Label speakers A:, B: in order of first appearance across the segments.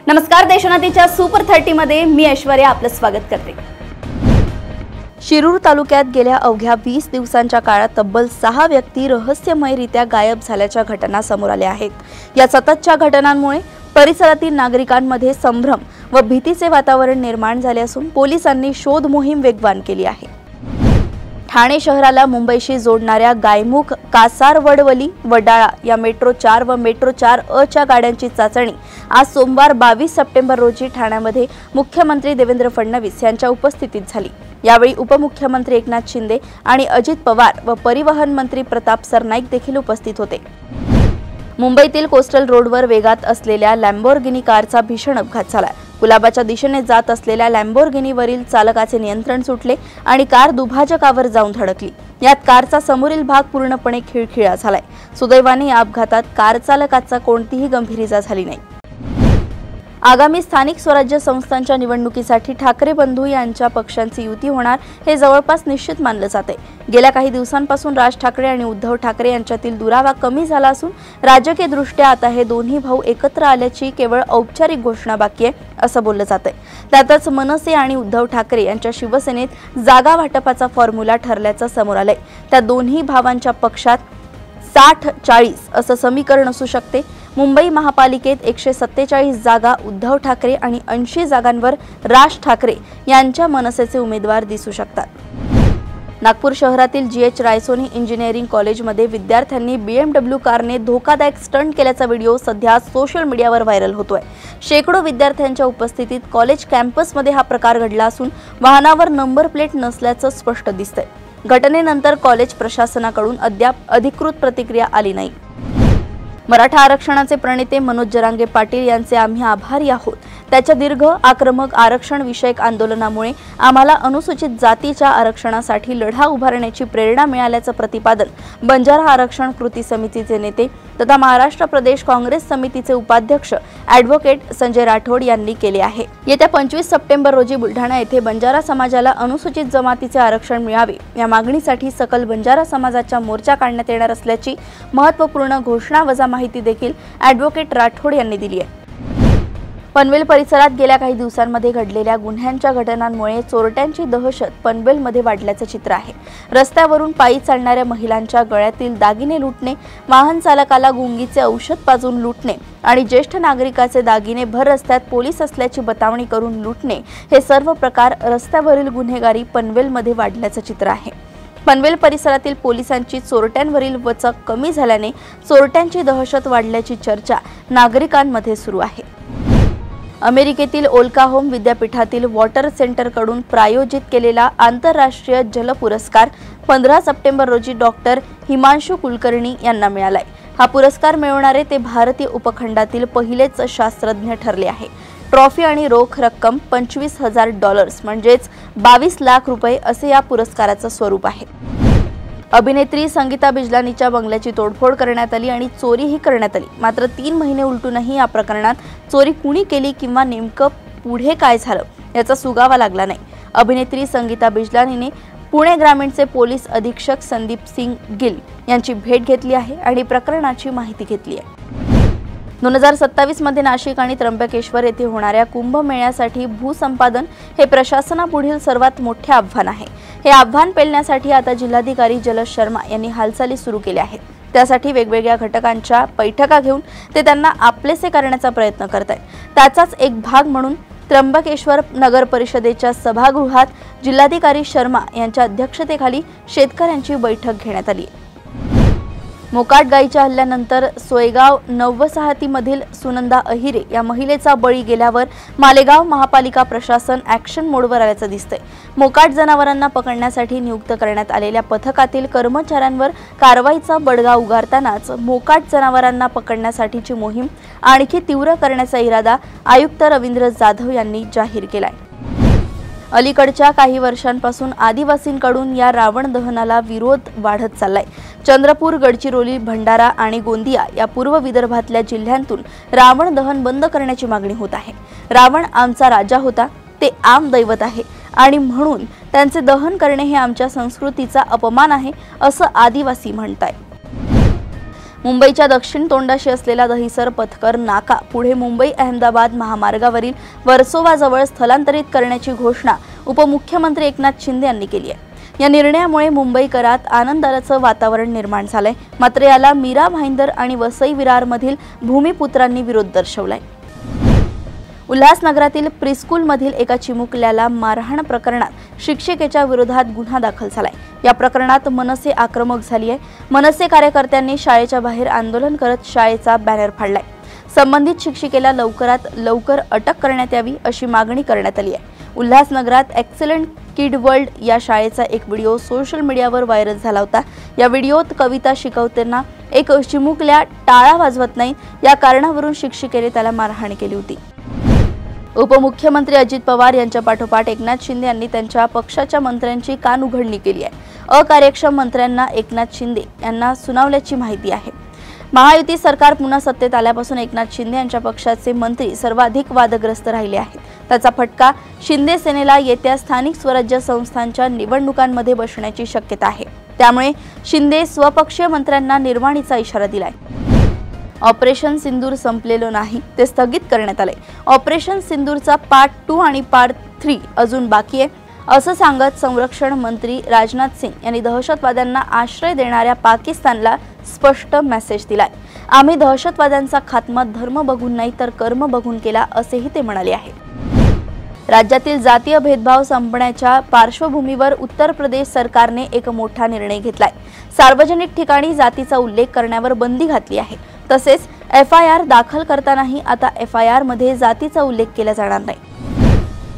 A: नमस्कार, देशोन्नतीच्या सुपर 30 मध्ये मी ऐश्वर्या आपलं स्वागत करते। शिरूर तालुक्यात गेल्या अवघ्या 20 दिवसांच्या काळात तब्बल 6 व्यक्ती रहस्यमयरित्या गायब झाल्याच्या घटना समोर आल्या आहेत। या सततच्या घटनांमुळे परिसरातील नागरिकांमध्ये संभ्रम व भीतीचे वातावरण निर्माण झाले असून पोलिसांनी शोध मोहीम वेगवान केली आहे। ठाणे शहराला मुंबईशी जोडणाऱ्या गायमुख, कासारवडवली, वडाळा या मेट्रो 4 व मेट्रो 4 च्या गाड्यांची चाचणी आज सोमवार 22 सप्टेंबर रोजी ठाण्यामध्ये मुख्यमंत्री देवेंद्र फडणवीस यांच्या उपस्थितीत झाली। यावेळी उपमुख्यमंत्री एकनाथ शिंदे आणि अजित पवार व परिवहन मंत्री प्रताप सरनाईक देखील उपस्थित होते। मुंबईतील कोस्टल रोडवर वेगात असलेल्या लॅम्बोर्गिनी कारचा भीषण अपघात झाला। कुलाबाच्या दिशेने जात असलेल्या लॅम्बोर्गिनीवरील चालकाचे नियंत्रण सुटले आणि कार दुभाजकावर जाऊन धडकली। यात कारचा समोरील भाग पूर्णपणे खिळखिळा झालाय। सुदैवाने या अपघातात कार चालकाचा कोणतीही गंभीर इजा झाली नाही। आगामी स्थानिक स्वराज्य संस्थांच्या निवडणुकीसाठी ठाकरे बंधू यांच्या पक्षांची युती होणार हे जवळपास निश्चित मानले जाते। गेल्या काही दिवसांपासून राज ठाकरे आणि उद्धव ठाकरे यांच्यातील दुरावा कमी झाला असून राजकीय दृष्ट्या आता हे दोन्ही भाऊ एकत्र आल्याची केवळ औपचारिक घोषणा बाकी आहे असं बोललं जातंय। त्यातच मनसे आणि उद्धव ठाकरे यांच्या शिवसेनेत जागा वाटपाचा फॉर्म्युला ठरल्याचं समोर आलंय। त्या दोन्ही भावांच्या पक्षात 60-40 असं समीकरण असू शकते। मुंबई महापालिकेत 147 जागा उद्धव ठाकरे आणि 80 जागांवर राज ठाकरे यांच्या मनसेचे उमेदवार दिसू शकतात। नागपूर शहरातील GH रायसोनी इंजिनिअरिंग कॉलेजमध्ये विद्यार्थ्यांनी BMW कारने धोकादायक स्टंट केल्याचा व्हिडिओ सध्या सोशल मीडियावर व्हायरल होतोय। शेकडो विद्यार्थ्यांच्या उपस्थितीत कॉलेज कॅम्पसमध्ये हा प्रकार घडला असून वाहनावर नंबर प्लेट नसल्याचं स्पष्ट दिसतंय। घटनेनंतर कॉलेज प्रशासनाकडून अद्याप अधिकृत प्रतिक्रिया आली नाही। मराठा आरक्षणाचे प्रणेते मनोज जरांगे पाटील यांचे आम्ही आभारी आहोत। त्याच्या दीर्घ आक्रमक आरक्षण विषयक आंदोलनामुळे आम्हाला अनुसूचित जातीच्या आरक्षणासाठी लढा उभारण्याची प्रेरणा मिळाल्याचं प्रतिपादन बंजारा आरक्षण कृती समितीचे नेते तथा महाराष्ट्र प्रदेश काँग्रेस समितीचे उपाध्यक्ष ॲडव्होकेट संजय राठोड यांनी केले आहे। येत्या 25 सप्टेंबर रोजी बुलढाणा येथे बंजारा समाजाला अनुसूचित जमातीचे आरक्षण मिळावे या मागणीसाठी सकल बंजारा समाजाचा मोर्चा काढण्यात येणार असल्याची महत्त्वपूर्ण घोषणावजा माहिती देखील ॲडव्होकेट राठोड यांनी दिली आहे। पनवेल परिसरात गेल्या काही दिवसांमध्ये घडलेल्या गुन्ह्यांच्या घटनांमुळे चोरट्यांची दहशत पनवेलमध्ये वाढल्याचं चित्र आहे। रस्त्यावरून पायी चालणाऱ्या महिलांच्या गळ्यातील दागिने लुटणे, वाहन चालकाला गुंगीचे औषध पाजून लुटणे आणि ज्येष्ठ नागरिकाचे दागिने भर रस्त्यात पोलीस असल्याची बतावणी करून लुटणे हे सर्व प्रकार रस्त्यावरील गुन्हेगारी पनवेलमध्ये वाढल्याचं चित्र आहे। पनवेल परिसरातील पोलिसांची चोरट्यांवरील वचक कमी झाल्याने चोरट्यांची दहशत वाढल्याची चर्चा नागरिकांमध्ये सुरू आहे। अमेरिकेतील ओल्काहोम विद्यापीठातील वॉटर सेंटरकडून प्रायोजित केलेला आंतरराष्ट्रीय जल पुरस्कार 15 सप्टेंबर रोजी डॉक्टर हिमांशु कुलकर्णी यांना मिळालाय। हा पुरस्कार मिळवणारे ते भारतीय उपखंडातील पहिलेच शास्त्रज्ञ ठरले आहे। ट्रॉफी आणि रोख रक्कम $25,000 म्हणजेच 22 लाख रुपये असे या पुरस्काराचं स्वरूप आहे। अभिनेत्री संगीता बिजलानीच्या बंगल्याची तोडफोड करण्यात आली आणि चोरीही करण्यात आली। मात्र 3 महिने उलटूनही या प्रकरणात चोरी कुणी केली किंवा नेमकं पुढे काय झालं याचा सुगावा लागला नाही। अभिनेत्री संगीता बिजलानीने पुणे ग्रामीणचे पोलीस अधीक्षक संदीप सिंग गिल यांची भेट घेतली आहे आणि प्रकरणाची माहिती घेतली आहे। 2027 मध्ये नाशिक आणि त्र्यंबकेश्वर येथे होणाऱ्या कुंभमेळ्यासाठी भूसंपादन हे प्रशासनापुढील सर्वात मोठे आव्हान आहे। हे आव्हान पेलण्यासाठी आता जिल्हाधिकारी जलज शर्मा यांनी हालचाली सुरू केल्या आहेत। त्यासाठी वेगवेगळ्या घटकांच्या बैठका घेऊन ते त्यांना आपलेसे करण्याचा प्रयत्न करत आहेत। त्याचाच एक भाग म्हणून त्र्यंबकेश्वर नगर परिषदेच्या सभागृहात जिल्हाधिकारी शर्मा यांच्या अध्यक्षतेखाली शेतकऱ्यांची बैठक घेण्यात आली। मोकाट गायीच्या हल्ल्यानंतर सोयगाव नववसाहतीमधील सुनंदा अहिरे या महिलेचा बळी गेल्यावर मालेगाव महापालिका प्रशासन ॲक्शन मोडवर आल्याचं दिसतंय। मोकाट जनावरांना पकडण्यासाठी नियुक्त करण्यात आलेल्या पथकातील कर्मचाऱ्यांवर कारवाईचा बडगा उगारतानाच मोकाट जनावरांना पकडण्यासाठीची मोहीम आणखी तीव्र करण्याचा इरादा आयुक्त रवींद्र जाधव यांनी जाहीर केलाय। अलीकडच्या काही वर्षांपासून आदिवासींकडून या रावण दहनाला विरोध वाढत चाललाय। चंद्रपूर, गडचिरोली, भंडारा आणि गोंदिया या पूर्व विदर्भातल्या जिल्ह्यांतून रावण दहन बंद करण्याची मागणी होत आहे। रावण आमचा राजा होता, ते आम दैवत आहे आणि म्हणून त्यांचे दहन करणे हे आमच्या संस्कृतीचा अपमान आहे असं आदिवासी म्हणतात। मुंबईच्या दक्षिण तोंडाशी असलेला दहिसर पथकर नाका पुढे मुंबई अहमदाबाद महामार्गावरील वर्सोवाजवळ स्थलांतरित करण्याची घोषणा उपमुख्यमंत्री एकनाथ शिंदे यांनी केली आहे। या निर्णयामुळे मुंबईकरात आनंदाचं वातावरण निर्माण झालंय। मात्र याला मीरा भाईंदर आणि वसई विरारमधील भूमिपुत्रांनी विरोध दर्शवलाय। उल्हासनगरातील प्रीस्कूलमधील एका चिमुकल्याला मारहाण प्रकरणात शिक्षिकेच्या विरोधात गुन्हा दाखल झालाय। या प्रकरणात मनसे आक्रमक झाली आहे। मनसे कार्यकर्त्यांनी शाळेच्या बाहेर आंदोलन करत शाळेचा बॅनर फाडलाय। संबंधित शिक्षिकेला लवकरात लवकर अटक करण्यात यावी अशी मागणी करण्यात आली आहे। उल्हासनगरात एक्सलंट किड वर्ल्ड या शाळेचा एक व्हिडिओ सोशल मीडियावर व्हायरल झाला होता। या व्हिडिओत कविता शिकवताना एक चिमुकल्या टाळा वाजवत नाही या कारणावरून शिक्षिकेने त्याला मारहाण केली होती। उपमुख्यमंत्री अजित पवार यांच्या पाठोपाठ एकनाथ शिंदे यांनी त्यांच्या पक्षाच्या मंत्र्यांची कानउघडणी केली आहे। अकार्यक्षम मंत्र्यांना एकनाथ शिंदे यांना सुनावल्याची माहिती आहे। महायुती सरकार पुन्हा सत्तेत आल्यापासून एकनाथ शिंदे यांच्या पक्षाचे मंत्री सर्वाधिक वादग्रस्त राहिले आहेत। त्याचा फटका शिंदे सेनेला येत्या स्थानिक स्वराज्य संस्थांच्या निवडणुकांमध्ये बसण्याची शक्यता आहे। त्यामुळे शिंदे स्वपक्षीय मंत्र्यांना निर्वाणीचा इशारा दिलाय। ऑपरेशन सिंदूर संपलेलं नाही, ते स्थगित करण्यात आले। ऑपरेशन सिंदूरचा पार्ट 2 आणि पार्ट 3 अजून बाकी आहे असं सांगत संरक्षण मंत्री राजनाथ सिंग यांनी दहशतवाद्यांना आश्रय देणाऱ्या पाकिस्तानला स्पष्ट मेसेज दिलाय। आम्ही दहशतवाद्यांचा खात्मा धर्म बघून नाही तर कर्म बघून केला असेही ते म्हणाले आहे। राज्यातील जातीय भेदभाव संपण्याच्या पार्श्वभूमीवर उत्तर प्रदेश सरकारने एक मोठा निर्णय घेतलाय। सार्वजनिक ठिकाणी जातीचा उल्लेख करण्यावर बंदी घातली आहे। तसेच FIR दाखल करतानाही आता FIR मध्ये जातीचा उल्लेख केला जाणार नाही।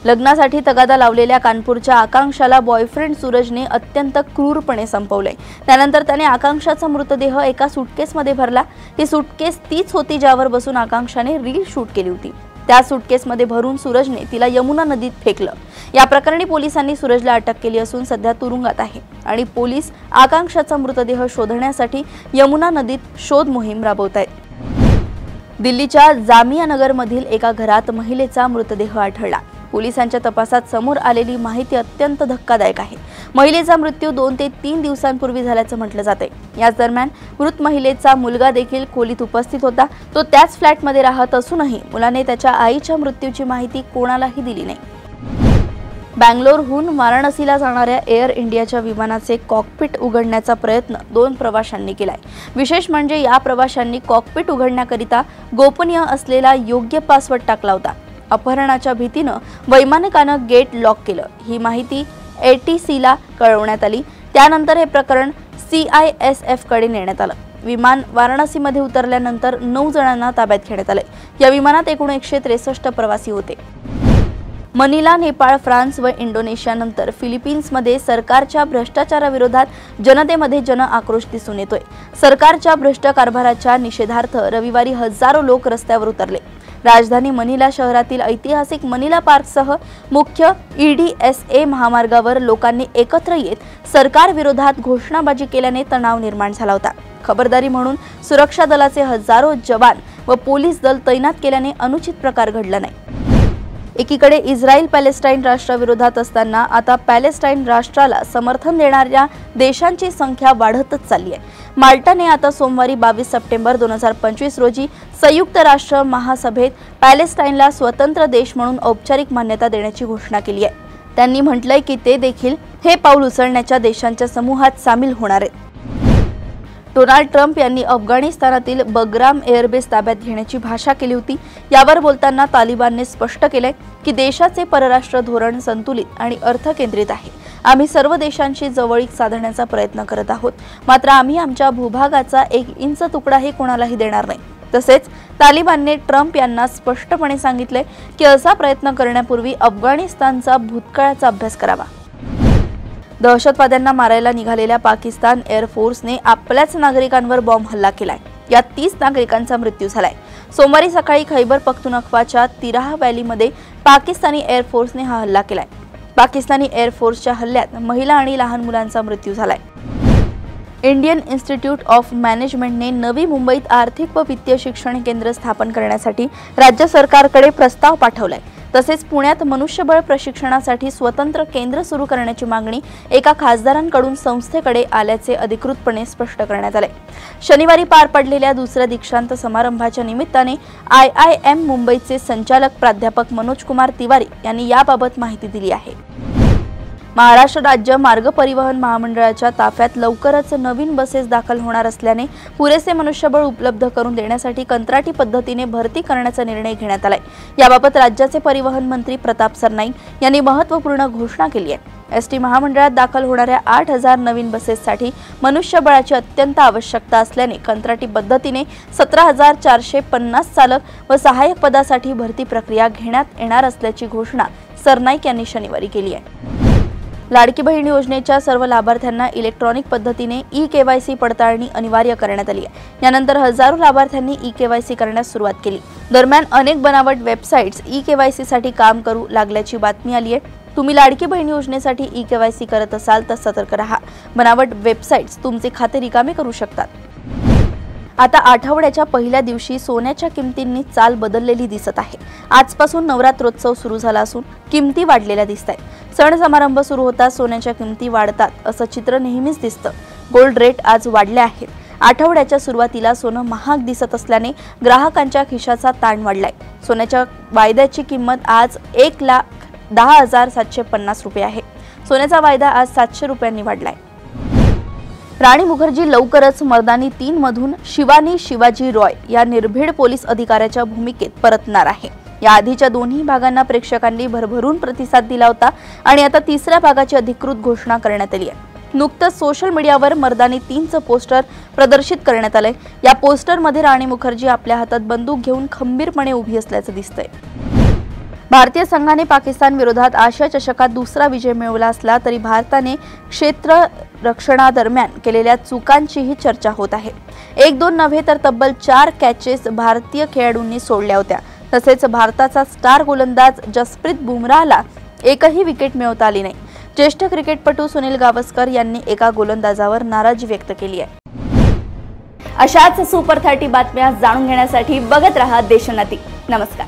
A: लग्नासाठी तगादा लावलेल्या कानपूरच्या आकांक्षाला बॉयफ्रेंड सूरजने अत्यंत क्रूरपणे संपवले। त्यानंतर त्याने आकांक्षाचा मृतदेह एका सुटकेसमध्ये भरला। ही सुटकेस तीच होती ज्यावर बसून आकांक्षाने रील शूट केली होती। त्या सुटकेसमध्ये भरून सूरजने तिला यमुना नदीत फेकलं। या प्रकरणी पोलिसांनी सूरजला अटक केली असून सध्या तुरुंगात आहे आणि पोलीस आकांक्षाचा मृतदेह शोधण्यासाठी यमुना नदीत शोध मोहीम राबवत आहेत। दिल्लीच्या जामिया नगरमधील एका घरात महिलेचा मृतदेह आढळला। पोलिसांच्या तपासात समोर आलेली माहिती अत्यंत धक्कादायक आहे। महिलेचा मृत्यू 2 ते 3 दिवसांपूर्वी झाल्याचं म्हटलं जाते। याच दरम्यान मृत महिलेचा मुलगा देखील खोलीत उपस्थित होता। तो त्याच फ्लॅटमध्ये राहत असूनही मुलाने त्याच्या आईच्या मृत्यूची माहिती कोणालाही दिली नाही। बंगलोरहून वाराणसीला जाणाऱ्या एअर इंडियाच्या विमानाचे कॉकपिट उघडण्याचा प्रयत्न 2 प्रवाशांनी केलाय। विशेष म्हणजे या प्रवाशांनी कॉकपिट उघडण्याकरिता गोपनीय असलेला योग्य पासवर्ड टाकला होता। अपहरणाच्या भीतीनं वैमानिकानं गेट लॉक केलं। ही माहिती ATCला कळवण्यात आली। त्यानंतर हे प्रकरण CISF कडे नेण्यात आलं। विमान वाराणसीमध्ये उतरल्यानंतर 9 जणांना ताब्यात घेण्यात आले। या विमानात एकूण 163 प्रवासी होते। मनिला, नेपाळ, फ्रान्स व इंडोनेशियानंतर फिलिपिन्समध्ये सरकारच्या भ्रष्टाचाराविरोधात जनतेमध्ये जन आक्रोश दिसून येतोय। सरकारच्या भ्रष्ट कारभाराच्या निषेधार्थ रविवारी हजारो लोक रस्त्यावर उतरले। राजधानी मनिला शहरातील ऐतिहासिक मनिला पार्कसह मुख्य EDSA महामार्गावर लोकांनी एकत्र येत सरकार विरोधात घोषणाबाजी केल्याने तणाव निर्माण झाला होता। खबरदारी म्हणून सुरक्षा दलाचे हजारो जवान व पोलीस दल तैनात केल्याने अनुचित प्रकार घडला नाही। एकीकडे इस्रायल पॅलेस्टाईन राष्ट्राविरोधात असताना आता पॅलेस्टाईन राष्ट्राला समर्थन देणाऱ्या देशांची संख्या वाढतच चालली आहे। माल्टाने आता सोमवारी 22 सप्टेंबर 2025 रोजी संयुक्त राष्ट्र महासभेत पॅलेस्टाईनला स्वतंत्र देश म्हणून औपचारिक मान्यता देण्याची घोषणा केली आहे। त्यांनी म्हटलंय की ते देखील हे पाऊल उचलण्याच्या देशांच्या समूहात सामील होणार आहेत। डोनाल्ड ट्रम्प यांनी अफगाणिस्तानातील बग्राम एअरबेस ताब्यात घेण्याची भाषा केली होती। यावर बोलताना तालिबानने स्पष्ट केले की देशाचे परराष्ट्र धोरण संतुलित आणि अर्थकेंद्रित आहे। आम्ही सर्व देशांशी जवळीक साधण्याचा प्रयत्न करत आहोत, मात्र आम्ही आमच्या भूभागाचा 1 इंच तुकडाही कोणालाही देणार नाही। तसेच तालिबानने ट्रम्प यांना स्पष्टपणे सांगितले की असा प्रयत्न करण्यापूर्वी अफगाणिस्तानचा भूतकाळाचा अभ्यास करावा। दहशतवाद्यांना मारायला निघालेल्या पाकिस्तान एअर फोर्सने आपल्याच नागरिकांवर बॉम्ब हल्ला केलाय। यात 30 नागरिकांचा मृत्यू झालाय। सोमवारी सकाळी खैबर पख्तूनख्वाच्या तिराह व्हॅलीमध्ये पाकिस्तानी एअर फोर्सने हा हल्ला केलाय। पाकिस्तानी एअर फोर्सच्या हल्ल्यात महिला आणि लहान मुलांचा मृत्यू झालाय। इंडियन इन्स्टिट्यूट ऑफ मॅनेजमेंटने नवी मुंबईत आर्थिक व वित्तीय शिक्षण केंद्र स्थापन करण्यासाठी राज्य सरकारकडे प्रस्ताव पाठवलाय। तसेच पुण्यात मनुष्यबळ प्रशिक्षणासाठी स्वतंत्र केंद्र सुरू करण्याची मागणी एका खासदारांकडून संस्थेकडे आल्याचे अधिकृतपणे स्पष्ट करण्यात आले। शनिवारी पार पडलेल्या दुसऱ्या दीक्षांत समारंभाच्या निमित्ताने IIM मुंबईचे संचालक प्राध्यापक मनोज कुमार तिवारी यांनी याबाबत माहिती दिली आहे। महाराष्ट्र राज्य मार्ग परिवहन महामंडळाच्या ताफ्यात लवकरच नवीन बसेस दाखल होणार असल्याने पुरेसे मनुष्यबळ उपलब्ध करून देण्यासाठी कंत्राटी पद्धतीने भरती करण्याचा निर्णय घेण्यात आलाय। याबाबत राज्याचे परिवहन मंत्री प्रताप सरनाईक यांनी महत्त्वपूर्ण घोषणा केली आहे। एसटी महामंडळात दाखल होणाऱ्या 8000 नवीन बसेससाठी मनुष्यबळाची अत्यंत आवश्यकता असल्याने कंत्राटी पद्धतीने 17450 चालक व सहाय्यक पदासाठी भरती प्रक्रिया घेण्यात येणार असल्याची घोषणा सरनाईक यांनी शनिवारी केली आहे। लाडकी बहीण योजनेच्या सर्व लाभार्थ्यांना इलेक्ट्रॉनिक पद्धतीने ई-केवायसी पडताळणी अनिवार्य करण्यात आली आहे। यानंतर हजारो लाभार्थ्यांनी ई-केवायसी करण्यास सुरुवात केली। दरम्यान अनेक बनावट वेबसाईट्स ई-केवायसी साठी काम करू लागल्याची बातमी आली आहे। तुम्ही लाडकी बहीण योजनेसाठी ई-केवायसी करत असाल तर सतर्क रहा। बनावट वेबसाईट्स तुमचे खाते रिकामे करू शकतात। आता आठवड्याच्या पहिल्या दिवशी सोन्याच्या किमतींनी चाल बदललेली दिसत आहे। आजपासून नवरात्रोत्सव सुरू झाला असून किमती वाढलेल्या दिसतायत। सण समारंभ सुरू होता सोन्याच्या किमती वाढतात असं चित्र नेहमीच दिसतं। गोल्ड रेट आज वाढले आहेत। आठवड्याच्या सुरुवातीला सोनं महाग दिसत असल्याने ग्राहकांच्या खिशाचा ताण वाढलाय। सोन्याच्या वायद्याची किंमत आज 1,10,750 रुपये आहे। सोन्याचा वायदा आज 700 रुपयांनी वाढलाय। राणी मुखर्जी लवकरच मर्दानी 3 मधून शिवानी शिवाजी रॉय या निर्भीड पोलीस अधिकाऱ्याच्या भूमिकेत परतणार आहे। या आधीच्या दोन्ही भागांना प्रेक्षकांनी भरभरून प्रतिसाद दिला होता आणि आता तिसऱ्या भागाची अधिकृत घोषणा करण्यात आली आहे। नुकतंच सोशल मीडियावर मर्दानी 3चं पोस्टर प्रदर्शित करण्यात आलंय। या पोस्टरमध्ये राणी मुखर्जी आपल्या हातात बंदूक घेऊन खंबीरपणे उभी असल्याचं दिसतंय। भारतीय संघाने पाकिस्तान विरोधात आशिया चषकात दुसरा विजय मिळवला असला तरी भारताने क्षेत्ररक्षणादरम्यान केलेल्या चुकांचीही चर्चा होत आहे। 1-2 नव्हे तर तब्बल 4 कॅचेस भारतीय खेळाडूंनी सोडल्या होत्या। तसेच भारताचा स्टार गोलंदाज जसप्रीत बुमराहला एकही विकेट मिळवता आली नाही। ज्येष्ठ क्रिकेटपटू सुनील गावस्कर यांनी एका गोलंदाजावर नाराजी व्यक्त केली आहे। अशाच सुपर 30 बातम्या जाणून घेण्यासाठी बघत रहा देशोन्नती। नमस्कार।